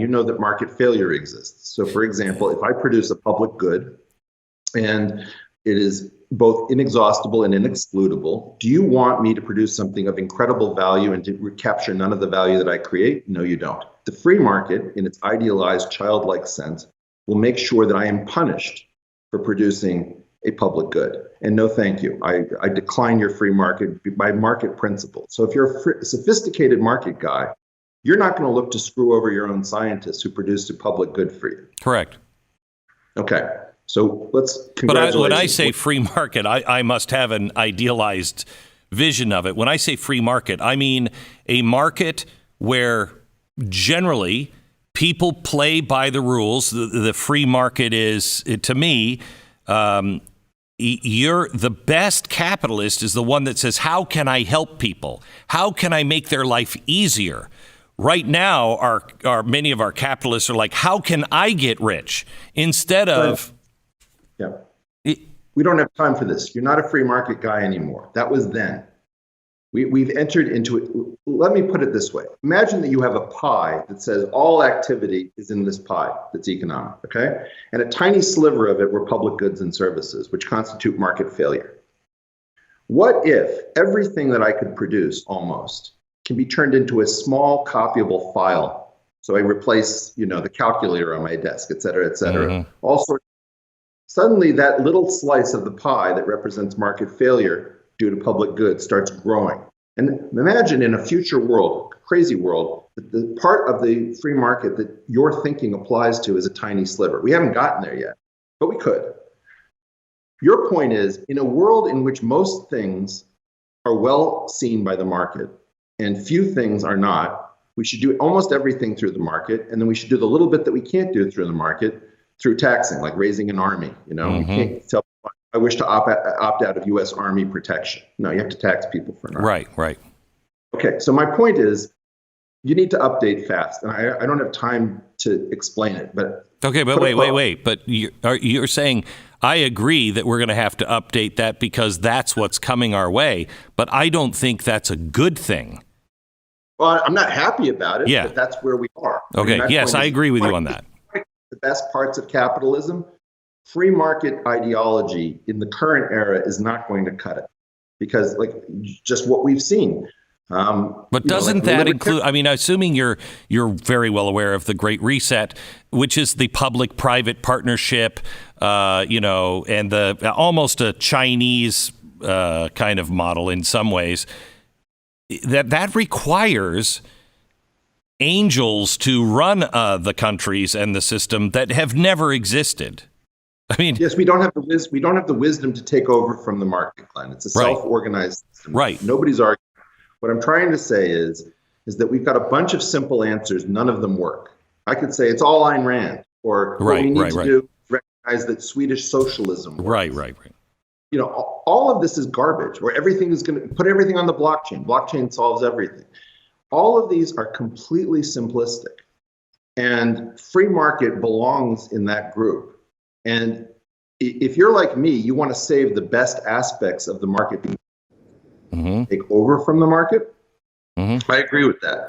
you know that market failure exists. So for example, if I produce a public good and it is both inexhaustible and inexcludable, do you want me to produce something of incredible value and to recapture none of the value that I create? No, you don't. The free market, in its idealized childlike sense, will make sure that I am punished for producing a public good. And no, thank you. I decline your free market by market principle. So if you're a sophisticated market guy, you're not going to look to screw over your own scientists who produced a public good for you. Correct. Okay. So let's But when I say free market, I must have an idealized vision of it. When I say free market, I mean a market where generally people play by the rules. The free market is, to me, the best capitalist is the one that says, how can I help people? How can I make their life easier? Right now, our many of our capitalists are like, how can I get rich? Instead of... Yeah. We don't have time for this. You're not a free market guy anymore. That was then. We've entered into it. Let me put it this way. Imagine that you have a pie that says all activity is in this pie that's economic, okay? And a tiny sliver of it were public goods and services, which constitute market failure. What if everything that I could produce almost can be turned into a small copyable file? So I replace, the calculator on my desk, et cetera, all sorts. Suddenly that little slice of the pie that represents market failure due to public goods starts growing. And imagine in a future world, crazy world, that the part of the free market that your thinking applies to is a tiny sliver. We haven't gotten there yet, but we could. Your point is, in a world in which most things are well seen by the market and few things are not, we should do almost everything through the market, and then we should do the little bit that we can't do through the market through taxing, like raising an army. You can't tell, I wish to opt out of U.S. Army protection. No, you have to tax people for not. Right. Okay, so my point is, you need to update fast, and I don't have time to explain it. But okay, but wait. But you're saying I agree that we're going to have to update that because that's what's coming our way. But I don't think that's a good thing. Well, I'm not happy about it. Yeah, but that's where we are. Okay. Yes, I agree with you on that. The best parts of capitalism, free market ideology in the current era is not going to cut it because just what we've seen. But doesn't that include, assuming you're very well aware of the Great Reset, which is the public-private partnership, and the almost a Chinese kind of model in some ways, that requires angels to run the countries and the system that have never existed. Yes, we don't have the wisdom to take over from the market, Glenn. It's a self-organized system. Right. Nobody's arguing. What I'm trying to say is that we've got a bunch of simple answers. None of them work. I could say it's all Ayn Rand, or what we need to do is recognize that Swedish socialism works. Right. All of this is garbage. Where everything is going to put everything on the blockchain. Blockchain solves everything. All of these are completely simplistic, and free market belongs in that group. And if you're like me, you want to save the best aspects of the market, take over from the market. I agree with that.